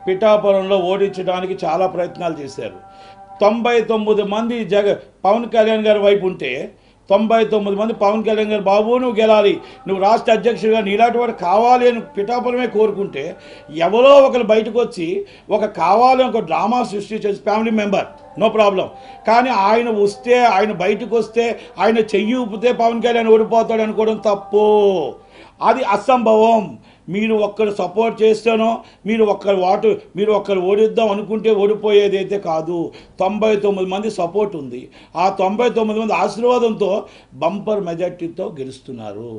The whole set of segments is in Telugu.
పిఠాపురంలో ఓడించడానికి చాలా ప్రయత్నాలు చేశారు. 99 మంది పవన్ కళ్యాణ్ గారి వైపు ఉంటే 99 మంది పవన్ కళ్యాణ్ గారు బాబు నువ్వు గెలాలి, నువ్వు రాష్ట్ర అధ్యక్షుడిగా నీలాంటి వాడు కావాలి అని పిఠాపురమే కోరుకుంటే ఎవరో ఒకరు బయటకు వచ్చి కావాలని ఒక డ్రామా సృష్టించేసి ఫ్యామిలీ మెంబర్ నో ప్రాబ్లం, కానీ ఆయన బయటకు వస్తే ఆయన చెయ్యి ఊపితే పవన్ కళ్యాణ్ ఓడిపోతాడు అనుకోవడం తప్పు, అది అసంభవం. మీరు ఒక్కరు సపోర్ట్ చేస్తేనో మీరు ఒక్కరు ఓడిద్దాం అనుకుంటే ఓడిపోయేది అయితే కాదు. 99 మంది సపోర్ట్ ఉంది. ఆ 99 మంది ఆశీర్వాదంతో బంపర్ మెజార్టీతో గెలుస్తున్నారు.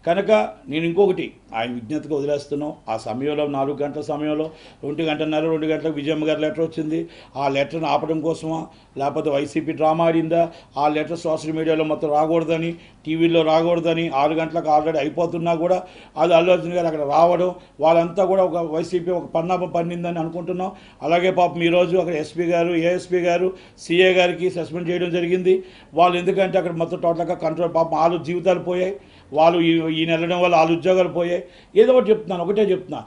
కనుక నేను ఇంకొకటి ఆయన విజ్ఞతగా వదిలేస్తున్నాం. ఆ సమయంలో 4 గంటల సమయంలో 2 గంటలకు విజయమ్మ గారి లెటర్ వచ్చింది. ఆ లెటర్ను ఆపడం కోసమా లేకపోతే వైసీపీ డ్రామా ఆడిందా? ఆ లెటర్ సోషల్ మీడియాలో మొత్తం రాకూడదని, టీవీలో రాకూడదని 6 గంటలకు ఆల్రెడీ అయిపోతున్నా కూడా అది అల్లు అర్జున్ గారు అక్కడ రావడం, వాళ్ళంతా కూడా వైసీపీ పన్నాపం పన్నిందని అనుకుంటున్నాం. అలాగే పాపం ఈరోజు అక్కడ ఎస్పీ గారు, ఏఎస్పీ గారు, సిఏ గారికి సస్పెండ్ చేయడం జరిగింది. వాళ్ళు ఎందుకంటే అక్కడ మొత్తం టోటల్గా కంట్రోల్, పాపం 6 జీవితాలు పోయాయి. వాళ్ళు ఈయన వెళ్ళడం వల్ల 6 ఉద్యోగాలు పోయాయి. ఏదో ఒకటే చెప్తున్నా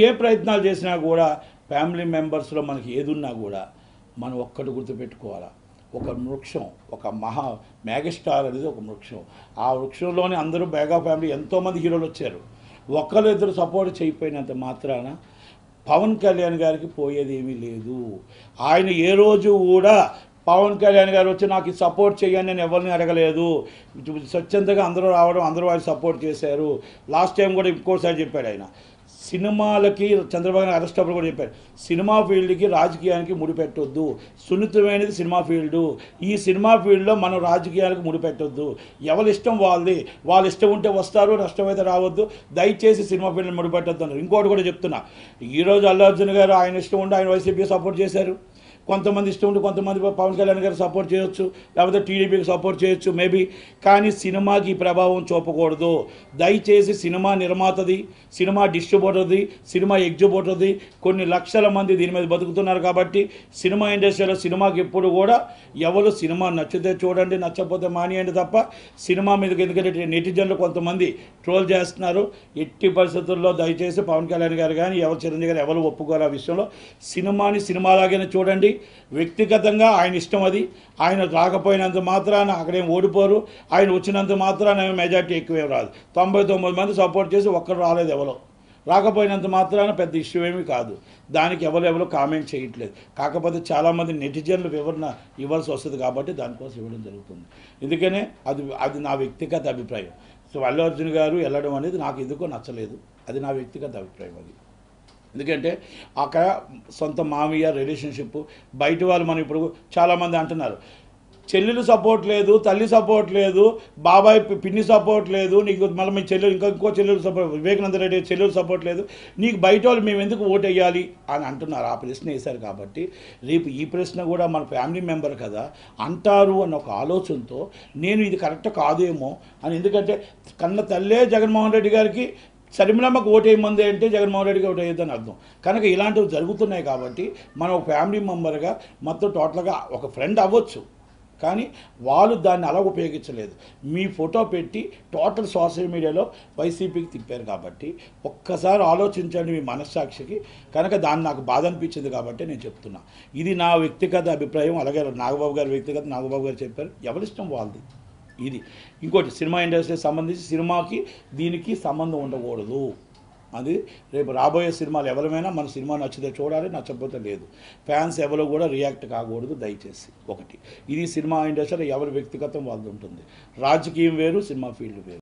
ఏ ప్రయత్నాలు చేసినా కూడా ఫ్యామిలీ మెంబర్స్లో మనకి ఏదున్నా కూడా మనం ఒక్కటి గుర్తుపెట్టుకోవాలా, ఒక వృక్షం, ఒక మెగాస్టార్ అనేది ఒక వృక్షం. ఆ వృక్షంలోనే అందరూ మెగా ఫ్యామిలీ ఎంతోమంది హీరోలు వచ్చారు. ఒకరిద్దరు సపోర్ట్ చేయకపోయినంత మాత్రాన పవన్ కళ్యాణ్ గారికి పోయేది ఏమీ లేదు. ఆయన ఏ రోజు కూడా పవన్ కళ్యాణ్ గారు వచ్చి నాకు సపోర్ట్ చేయని నేను ఎవరిని అడగలేదు. స్వచ్ఛందంగా అందరూ రావడం, అందరూ ఆయన సపోర్ట్ చేశారు. లాస్ట్ టైం కూడా ఇంకోసారి చెప్పాడు ఆయన, సినిమాలకి చంద్రబాబు నాయుడు అరెస్ట్ అప్పుడు కూడా చెప్పారు, సినిమా ఫీల్డ్కి రాజకీయానికి ముడిపెట్టొద్దు, సున్నితమైనది సినిమా ఫీల్డు, ఈ సినిమా ఫీల్డ్లో మనం రాజకీయాలకు ముడిపెట్టొద్దు, ఎవరి ఇష్టం వాళ్ళది, వాళ్ళ ఇష్టం ఉంటే వస్తారు, నష్టమైతే రావద్దు, దయచేసి సినిమా ఫీల్డ్ని ముడిపెట్టొద్దు అన్నారు. ఇంకోటి కూడా చెప్తున్నా, ఈరోజు అల్లు అర్జున్ గారు ఆయన ఇష్టం ఉంటే ఆయన వైసీపీ సపోర్ట్ చేశారు, కొంతమంది ఇష్టం ఉంటే కొంతమంది పవన్ కళ్యాణ్ గారు సపోర్ట్ చేయొచ్చు, లేకపోతే టీడీపీకి సపోర్ట్ చేయొచ్చు మేబీ, కానీ సినిమాకి ప్రభావం చూపకూడదు. దయచేసి సినిమా నిర్మాతది, సినిమా డిస్ట్రిబ్యూటర్ది, సినిమా ఎగ్జిబ్యూటర్ది, కొన్ని లక్షల మంది దీని మీద బతుకుతున్నారు. కాబట్టి సినిమా ఇండస్ట్రీలో సినిమాకి ఎప్పుడు కూడా ఎవరు సినిమా నచ్చితే చూడండి, నచ్చకపోతే మానేయండి తప్ప సినిమా మీదకి, ఎందుకంటే నెటిజన్లు కొంతమంది ట్రోల్ చేస్తున్నారు. ఎట్టి పరిస్థితుల్లో దయచేసి పవన్ కళ్యాణ్ గారు కానీ చిరంజీవి గారు ఎవరు ఒప్పుకోరు ఆ విషయంలో. సినిమాని సినిమాలాగానే చూడండి. వ్యక్తిగతంగా ఆయన ఇష్టం అది. ఆయన రాకపోయినంత మాత్రాన అక్కడేం ఓడిపోరు, ఆయన వచ్చినంత మాత్రాన మెజార్టీ ఎక్కువేం రాదు. 99 మంది సపోర్ట్ చేసి ఒక్కరు రాలేదు, ఎవరో రాకపోయినంత మాత్రాన పెద్ద ఇష్యూ ఏమీ కాదు. దానికి ఎవరు కామెంట్ చేయట్లేదు. కాకపోతే చాలామంది నెటిజన్లు వివరణ ఇవ్వాల్సి వస్తుంది కాబట్టి దానికోసం ఇవ్వడం జరుగుతుంది. ఎందుకనే అది నా వ్యక్తిగత అభిప్రాయం. సో అల్లు అర్జున్ గారు వెళ్ళడం అనేది నాకు ఎందుకో నచ్చలేదు. అది నా వ్యక్తిగత అభిప్రాయం. అది ఎందుకంటే అక్కడ సొంత మామయ్య రిలేషన్షిప్, బయట వాళ్ళు మనం ఇప్పుడు చాలామంది అంటున్నారు చెల్లెలు సపోర్ట్ లేదు, తల్లి సపోర్ట్ లేదు, బాబాయ్ పిన్ని సపోర్ట్ లేదు, నీకు మళ్ళీ మీ చెల్లెలు ఇంకో చెల్లెలు సపోర్ట్, వివేకానంద రెడ్డి చెల్లెలు సపోర్ట్ లేదు, నీకు బయట వాళ్ళు మేము ఎందుకు ఓటు వేయాలి అని అంటున్నారు. ఆ ప్రశ్న వేశారు కాబట్టి రేపు ఈ ప్రశ్న కూడా మన ఫ్యామిలీ మెంబర్ కదా అంటారు అన్న ఒక ఆలోచనతో నేను ఇది కరెక్ట్ కాదేమో అని, ఎందుకంటే కన్న తల్లే జగన్మోహన్ రెడ్డి గారికి షర్మిలమ్మకు ఓటేయమంది అంటే జగన్మోహన్ రెడ్డికి ఓటేయద్దని అర్థం. కనుక ఇలాంటివి జరుగుతున్నాయి కాబట్టి మనం ఒక ఫ్యామిలీ మెంబర్గా మొత్తం టోటల్గా ఒక ఫ్రెండ్ అవ్వచ్చు, కానీ వాళ్ళు దాన్ని అలా ఉపయోగించలేదు. మీ ఫోటో పెట్టి టోటల్ సోషల్ మీడియాలో వైసీపీకి తిప్పారు కాబట్టి ఒక్కసారి ఆలోచించండి మీ మనస్సాక్షికి. కనుక దాన్ని నాకు బాధ అనిపించింది కాబట్టి నేను చెప్తున్నా. ఇది నా వ్యక్తిగత అభిప్రాయం. అలాగే నాగబాబు గారు వ్యక్తిగత, నాగబాబు గారు చెప్పారు, ఎవరిష్టం వాళ్ళది. ఇది ఇంకోటి, సినిమా ఇండస్ట్రీకి సంబంధించి సినిమాకి దీనికి సంబంధం ఉండకూడదు. అది రేపు రాబోయే సినిమాలు ఎవరైనా మన సినిమా నచ్చితే చూడాలి, నచ్చకపోతే లేదు. ఫ్యాన్స్ ఎవరు కూడా రియాక్ట్ కాకూడదు దయచేసి. ఒకటి, ఇది సినిమా ఇండస్ట్రీలో ఎవరి వ్యక్తిగతం వాళ్ళది ఉంటుంది. రాజకీయం వేరు, సినిమా ఫీల్డ్ వేరు.